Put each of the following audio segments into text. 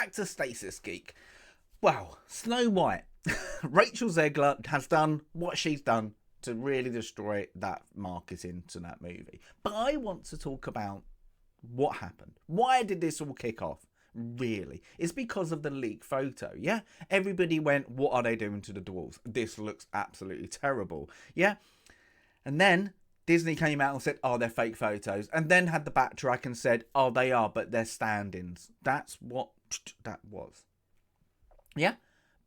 back to Stasis, Geek. Well, Snow White. Rachel Zegler has done what she's done to really destroy that marketing to that movie. But I want to talk about what happened. Why did this all kick off? Really? It's because of the leaked photo, yeah? Everybody went, what are they doing to the dwarves? This looks absolutely terrible, yeah? And then Disney came out and said, oh, they're fake photos. And then had the backtrack and said, oh, they are, but they're stand-ins. That's what that was. Yeah?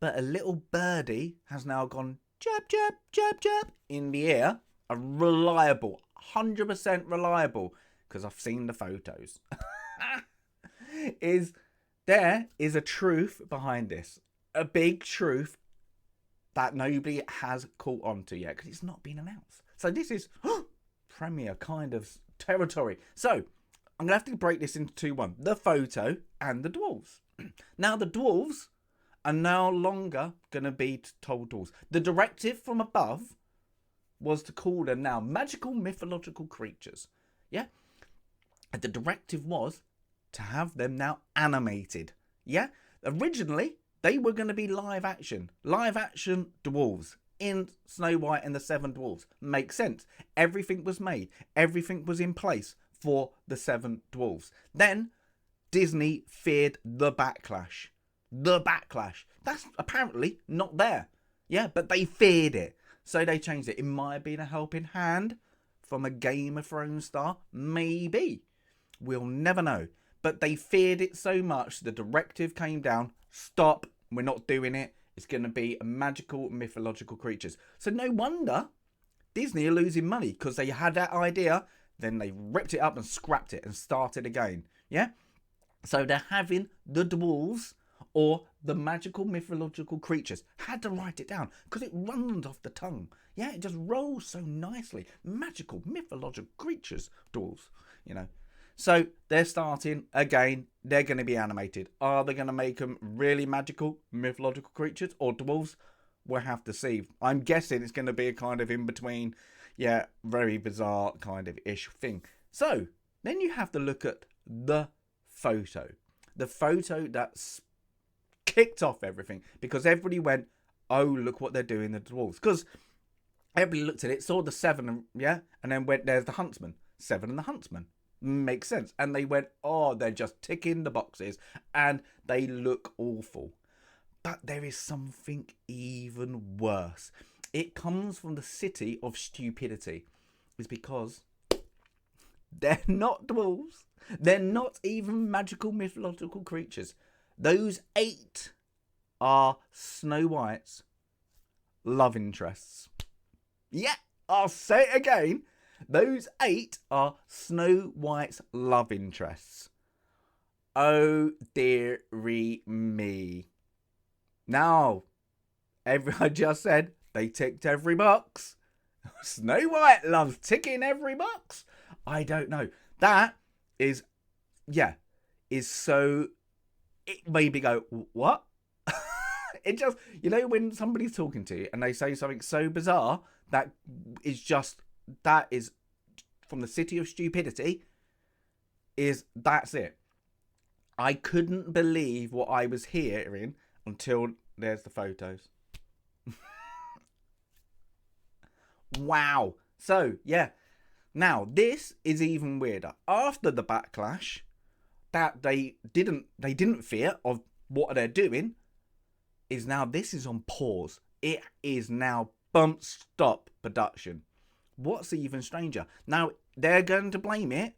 But a little birdie has now gone jab, jab, jab, jab in the air. A reliable, 100% reliable, because I've seen the photos. There is a truth behind this. A big truth that nobody has caught on to yet, because it's not been announced. So this is premiere kind of territory. So I'm going to have to break this into 2-1. The photo and the dwarves. Now the dwarves are no longer going to be told dwarves. The directive from above was to call them now magical mythological creatures. Yeah? And the directive was to have them now animated. Yeah? Originally, they were going to be live action. Live action dwarves in Snow White and the Seven Dwarfs. Makes sense. Everything was made. Everything was in place for the Seven Dwarfs. Then Disney feared the backlash. The backlash. That's apparently not there. Yeah, but they feared it. So they changed it. It might have been a helping hand from a Game of Thrones star. Maybe. We'll never know. But they feared it so much, the directive came down. Stop. We're not doing it. It's going to be magical mythological creatures. So no wonder Disney are losing money, because they had that idea, then they ripped it up and scrapped it and started again. Yeah? So they're having the dwarves or the magical mythological creatures. Had to write it down because it runs off the tongue. Yeah, it just rolls so nicely. Magical mythological creatures, dwarves, you know. So they're starting again. They're going to be animated. Are they going to make them really magical mythological creatures or dwarves? We'll have to see. I'm guessing it's going to be a kind of in between. Yeah, very bizarre kind of ish thing. So then you have to look at the photo. The photo that's kicked off everything, because everybody went, oh, look what they're doing the dwarves. Because everybody looked at it, saw the seven, yeah, and then went, there's the huntsman. Seven and the huntsman. Makes sense. And they went, oh, they're just ticking the boxes and they look awful. But there is something even worse. It comes from the city of stupidity. It's because they're not dwarves. They're not even magical mythological creatures. Those 8 are Snow White's love interests. Yeah, I'll say it again. Those 8 are Snow White's love interests. Oh, dearie me. Now, I just said they ticked every box. Snow White loves ticking every box. I don't know. That is, is so, it made me go, what? It just, you know, when somebody's talking to you and they say something so bizarre, that is from the city of stupidity, that's it. I couldn't believe what I was hearing until there's the photos. Wow. So, yeah. Now, this is even weirder. After the backlash that they didn't fear of what they're doing, is now this is on pause. It is now bump stop production. What's even stranger? Now, they're going to blame it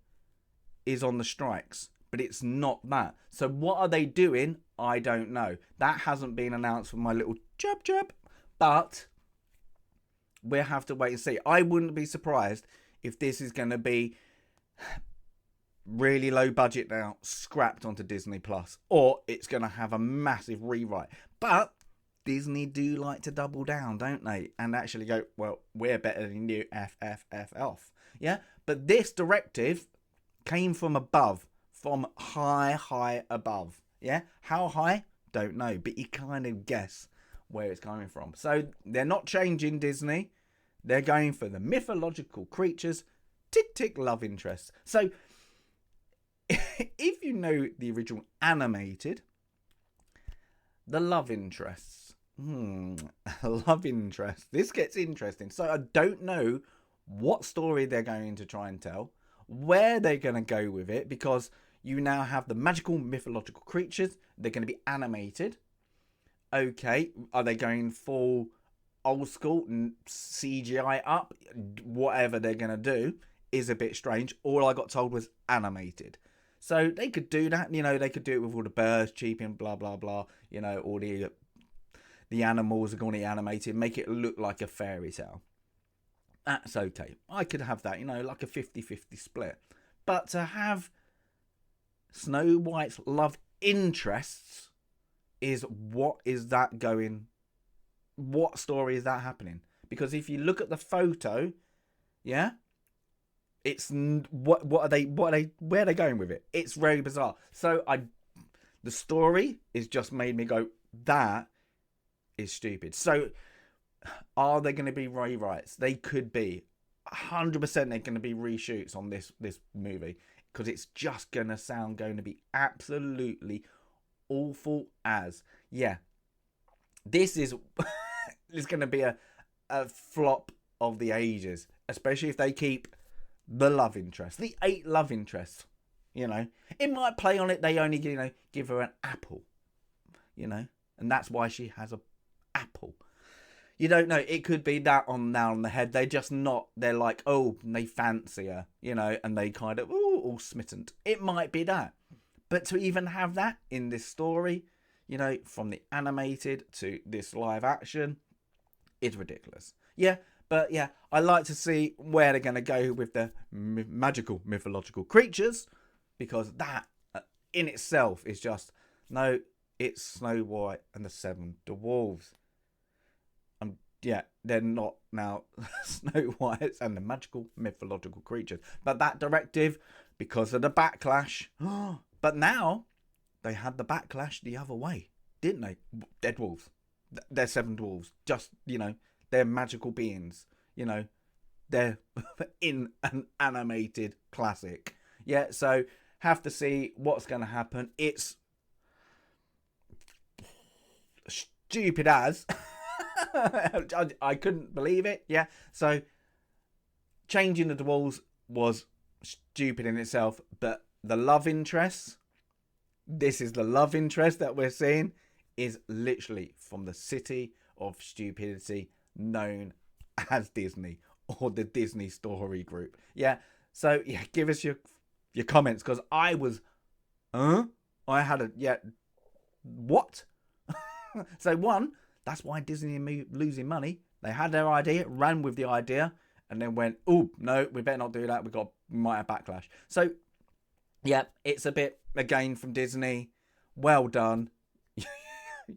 is on the strikes, but it's not that. So what are they doing? I don't know. That hasn't been announced for my little jab, but we'll have to wait and see. I wouldn't be surprised if this is going to be really low budget now, scrapped onto Disney Plus, or it's going to have a massive rewrite. But Disney do like to double down, don't they? And actually go, well, we're better than you, F off. Yeah? But this directive came from above, from high above. Yeah? How high? Don't know. But you kind of guess where it's coming from. So they're not changing Disney. They're going for the mythological creatures, tick love interests. So if you know the original animated, The love interests. Love interest. This gets interesting. So I don't know what story they're going to try and tell, where they're going to go with it, because you now have the magical mythological creatures. They're going to be animated. Okay, are they going full old school and CGI up? Whatever they're going to do is a bit strange. All I got told was animated. So they could do that, they could do it with all the birds cheeping, blah, blah, blah. All the animals are going to be animated, make it look like a fairy tale. That's okay. I could have that, like a 50-50 split. But to have Snow White's love interests what story is that happening? Because if you look at the photo, yeah, it's where are they going with it? It's very bizarre. So the story is just made me go, that is stupid. So are there going to be rewrites? They could be 100%. They're going to be reshoots on this movie, because it's just going to be absolutely awful as. Yeah, this is going to be a flop of the ages, especially if they keep the love interest, the 8 love interests. It might play on it. They only give her an apple, and that's why she has a apple. You don't know. It could be that on the head. They're just not. They're like, oh, they fancy her, and they kind of all smitten. It might be that. But to even have that in this story, from the animated to this live action, it's ridiculous. Yeah, but yeah, I like to see where they're going to go with the magical mythological creatures, because that in itself is just, no, it's Snow White and the Seven Dwarfs. Yeah, they're not now Snow White and the magical mythological creatures. But that directive, because of the backlash, but now they had the backlash the other way, didn't they? Dead wolves. They're 7 dwarves. Just, they're magical beings. They're in an animated classic. Yeah, so have to see what's going to happen. It's stupid as. I couldn't believe it. Yeah, so changing the dwarves was stupid in itself, but the love interests, this is the love interest that we're seeing, is literally from the city of stupidity known as Disney, or the Disney Story Group. Yeah, so yeah, give us your comments, because I was what? So one, that's why Disney are losing money. They had their idea, ran with the idea, and then went, oh, no, we better not do that. We might have backlash. So, yeah, it's a bit, again, from Disney. Well done.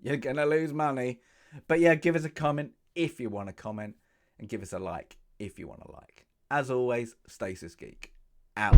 You're going to lose money. But yeah, give us a comment if you want to comment, and give us a like if you want to like. As always, Stasis Geek, out.